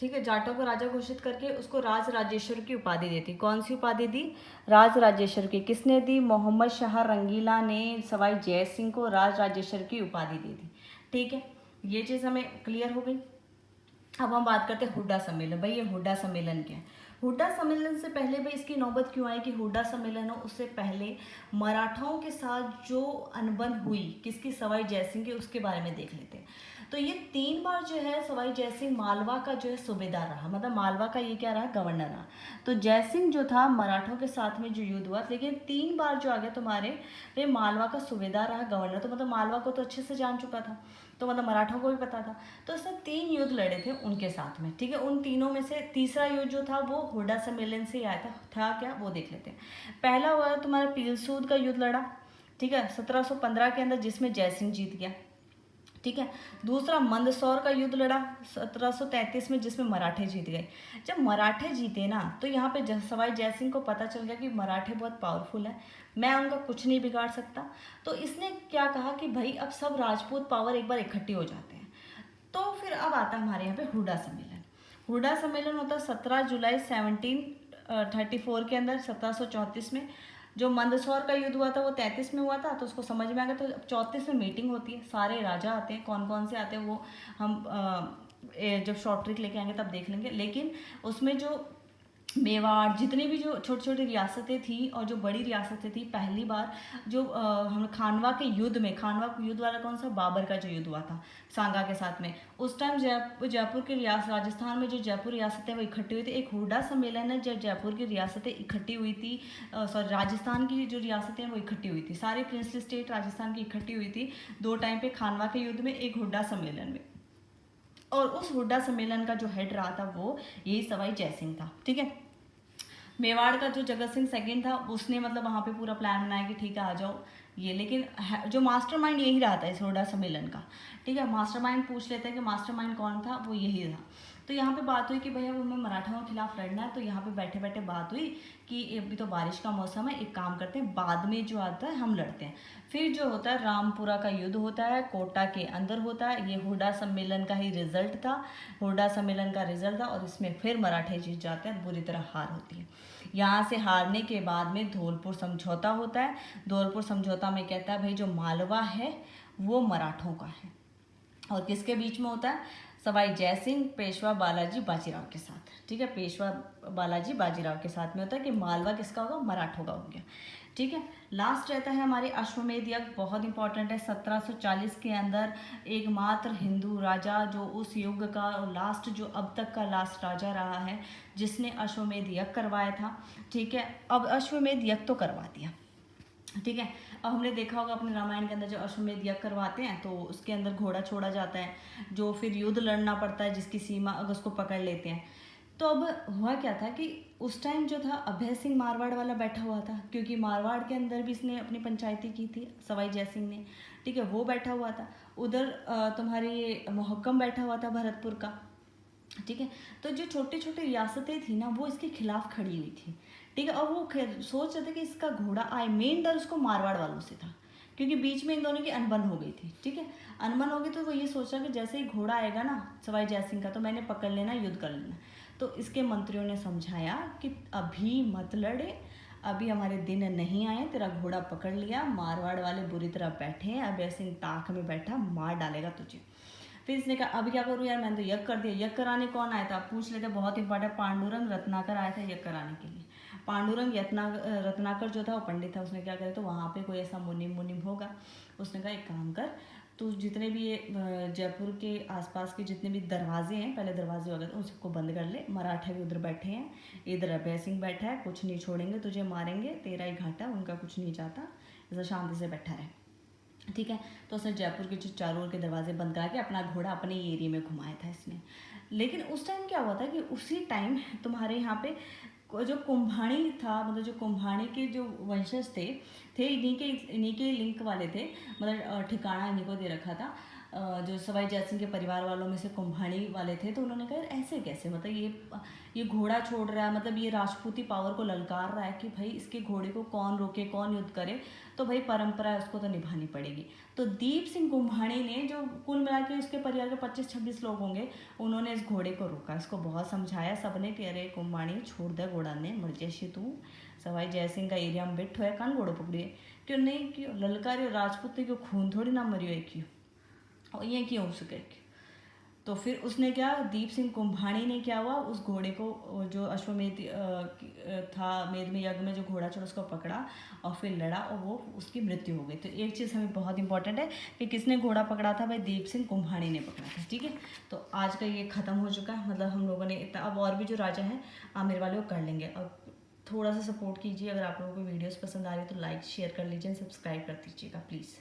ठीक है, जाटों को राजा घोषित करके उसको राज राजेश्वर की उपाधि देती। कौन सी उपाधि दी? राज राजेश्वर की। किसने दी? मोहम्मद शाह रंगीला ने सवाई जय सिंह को राज राजेश्वर की उपाधि दे दी। ठीक है, ये चीज़ हमें क्लियर हो गई। अब हम बात करते हैं हुड्डा सम्मेलन। भाई ये हुड्डा सम्मेलन क्या है? हुड्डा सम्मेलन से पहले भाई इसकी नौबत क्यों आई कि हुड्डा सम्मेलन हो, उससे पहले मराठाओं के साथ जो अनबन हुई किसकी? सवाई जयसिंह की, उसके बारे में देख लेते हैं। तो ये 3 बार जो है सवाई जयसिंह मालवा का जो है सूबेदार रहा, मतलब मालवा का ये क्या रहा? गवर्नर रहा। तो जयसिंह जो था मराठों के साथ में जो युद्ध हुआ, लेकिन 3 बार जो आ गया तुम्हारे ये मालवा का सूबेदार रहा, गवर्नर, तो मतलब मालवा को तो अच्छे से जान चुका था, तो मतलब मराठों को भी पता था। तो इसने 3 युद्ध लड़े थे उनके साथ में। ठीक है, उन तीनों में से तीसरा युद्ध जो था वो हुड्डा सम्मेलन से आया था क्या? वो देख लेते हैं। पहला हुआ तुम्हारा पीलसूद का युद्ध लड़ा, ठीक है, 1715 के अंदर, जिसमें जयसिंह जीत गया। ठीक है, दूसरा मंदसौर का युद्ध लड़ा 1733 में, जिसमें मराठे जीत गए। जब मराठे जीते ना, तो यहाँ पे सवाई जयसिंह को पता चल गया कि मराठे बहुत पावरफुल है, मैं उनका कुछ नहीं बिगाड़ सकता। तो इसने क्या कहा कि भाई अब सब राजपूत पावर एक बार इकट्ठी हो जाते हैं। तो फिर अब आता है हमारे यहाँ पे हुड्डा सम्मेलन। हुड्डा सम्मेलन होता है 17 जुलाई 1734 के अंदर, 1734 में। जो मंदसौर का युद्ध हुआ था वो 33 में हुआ था, तो उसको समझ में आ गया। तो 34 में मीटिंग होती है, सारे राजा आते हैं, कौन कौन से आते हैं वो हम जब शॉर्ट ट्रिक लेके आएंगे तब देख लेंगे। लेकिन उसमें जो मेवाड़, जितनी भी जो छोटी छोटी रियासतें थी और जो बड़ी रियासतें थी, पहली बार जो हम खानवा के युद्ध में, खानवा युद्ध वाला कौन सा? बाबर का जो युद्ध हुआ था सांगा के साथ में, उस टाइम जयपुर की रियासत, राजस्थान में जो जयपुर रियासतें वो इकट्ठी हुई थी। एक हुड्डा सम्मेलन है जब जयपुर की रियासतें इकट्ठी हुई थी, सॉरी राजस्थान की जो रियासतें हैं वो इकट्ठी हुई थी, सारी प्रिंसली स्टेट राजस्थान की इकट्ठी हुई थी 2 टाइम पे, खानवा के युद्ध में, एक हुड्डा सम्मेलन में। और उस हुड्डा सम्मेलन का जो हेड रहा था वो यही सवाई जयसिंह था। ठीक है, मेवाड़ का जो जगत सिंह सेकंड था, उसने मतलब वहाँ पे पूरा प्लान बनाया कि ठीक है आ जाओ ये, लेकिन जो मास्टरमाइंड यही रहा था इस हुड्डा सम्मेलन का। ठीक है, मास्टरमाइंड पूछ लेते हैं कि मास्टरमाइंड कौन था? वो यही था। तो यहाँ पे बात हुई कि भैया हमें मराठाओं के खिलाफ लड़ना है। तो यहाँ पे बैठे बैठे बात हुई कि अभी तो बारिश का मौसम है, एक काम करते हैं, बाद में जो आता है हम लड़ते हैं। फिर जो होता है रामपुरा का युद्ध होता है, कोटा के अंदर होता है, ये हुड्डा सम्मेलन का ही रिजल्ट था, हुड्डा सम्मेलन का रिजल्ट था। और इसमें फिर मराठे जीत जाते हैं, बुरी तरह हार होती है। यहाँ से हारने के बाद में धौलपुर समझौता होता है। धौलपुर समझौता में कहता है भाई जो मालवा है वो मराठों का है, और किसके बीच में होता है? सवाई जयसिंह पेशवा बालाजी बाजीराव के साथ। ठीक है, पेशवा बालाजी बाजीराव के साथ में होता है कि मालवा किसका होगा? मराठों का हो गया। ठीक है, लास्ट रहता है हमारे अश्वमेध यज्ञ, बहुत इंपॉर्टेंट है। 1740 के अंदर एकमात्र हिंदू राजा जो उस युग का लास्ट, जो अब तक का लास्ट राजा रहा है, जिसने अश्वमेध यज्ञ करवाया था। ठीक है, अब अश्वमेध यज्ञ तो करवा दिया। ठीक है, अब हमने देखा होगा अपने रामायण के अंदर जो अश्वमेध यज्ञ करवाते हैं तो उसके अंदर घोड़ा छोड़ा जाता है, जो फिर युद्ध लड़ना पड़ता है, जिसकी सीमा अगर उसको पकड़ लेते हैं। तो अब हुआ क्या था कि उस टाइम जो था अभय सिंह मारवाड़ वाला बैठा हुआ था, क्योंकि मारवाड़ के अंदर भी इसने अपनी पंचायती की थी सवाई जयसिंह ने। ठीक है, वो बैठा हुआ था। उधर तुम्हारी मोहक्कम बैठा हुआ था भरतपुर का। ठीक है, तो जो छोटी छोटी रियासतें थी ना वो इसके खिलाफ खड़ी हुई थी। ठीक है, और वो सोच रहे थे कि इसका घोड़ा आए, मेन डर उसको मारवाड़ वालों से था, क्योंकि बीच में इन दोनों की अनबन हो गई थी। ठीक है, अनबन हो गई तो वो ये सोच रहा कि जैसे ही घोड़ा आएगा ना सवाई जयसिंह का, तो मैंने पकड़ लेना, युद्ध कर लेना। तो इसके मंत्रियों ने समझाया कि अभी मत लड़े, अभी हमारे दिन नहीं आए, तेरा घोड़ा पकड़ लिया, मारवाड़ वाले बुरी तरह बैठे हैं, अभय सिंह ताक में बैठा, मार डालेगा तुझे। फिर इसने कहा अभी क्या करूँ यार, मैंने तो यज्ञ कर दिया। यज्ञ कराने कौन आया था पूछ लेते, बहुत इंपॉर्टेंट। पांडुरंग रत्नाकर आया था यज्ञ कराने के लिए। पांडुरंग रत्नाकर जो था वो पंडित था। उसने क्या करा, तो वहाँ पे कोई ऐसा मुनिम होगा, उसने कहा एक काम कर, तो जितने भी ये जयपुर के आसपास के जितने भी दरवाजे हैं, पहले दरवाजे वगैरह उन सबको बंद कर ले। मराठे भी उधर बैठे हैं, इधर अभय सिंह बैठा है, कुछ नहीं छोड़ेंगे तुझे, मारेंगे, तेरा ही घाटा, उनका कुछ नहीं जाता, ऐसा शांति से बैठा रहे। ठीक है, तो उसने जयपुर के जो चारों ओर के दरवाजे बंद करा के अपना घोड़ा अपने एरिया में घुमाया था इसने। लेकिन उस टाइम क्या हुआ था कि उसी टाइम तुम्हारे यहाँ पे जो कुंभाणी था, मतलब जो कुंभाणी के जो वंशज थे इन्हीं के लिंक वाले थे, मतलब ठिकाना इन्हीं को दे रखा था। जो सवाई जयसिंह के परिवार वालों में से कुम्हाणी वाले थे, तो उन्होंने कहा ऐसे कैसे, मतलब ये घोड़ा छोड़ रहा है, मतलब ये राजपूती पावर को ललकार रहा है कि भाई इसके घोड़े को कौन रोके, कौन युद्ध करे, तो भाई परंपरा है उसको तो निभानी पड़ेगी। तो दीप सिंह कुम्हाणी ने, जो कुल मिला के उसके परिवार के 25-26 लोग होंगे, उन्होंने इस घोड़े को रोका, इसको बहुत समझाया सबने कि अरे कुम्हाणी छोड़ दे घोड़ा ने, मर जैसी तू सवाई जयसिंह का एरिया में बैठो है, कान घोड़ो पकड़िए, क्यों नहीं, क्यों ललकारी राजपूत क्यों खून थोड़ी ना मरियो है, क्यों और ये क्यों हो सके। तो फिर उसने क्या, दीप सिंह कुम्हाणी ने क्या हुआ, उस घोड़े को जो अश्वमेध था, मेद में यज्ञ में जो घोड़ा चढ़ा उसको पकड़ा और फिर लड़ा और वो उसकी मृत्यु हो गई। तो एक चीज़ हमें बहुत इंपॉर्टेंट है कि किसने घोड़ा पकड़ा था, भाई दीप सिंह कुम्हाणी ने पकड़ा था। ठीक है, तो आज का ये ख़त्म हो चुका है, मतलब हम लोगों ने इतना, अब और भी जो राजा हैं आमिर वाले वो कर लेंगे। अब थोड़ा सा सपोर्ट कीजिए, अगर आप लोगों को वीडियोज़ पसंद आ रही है तो लाइक शेयर कर लीजिए, सब्सक्राइब कर दीजिएगा प्लीज़।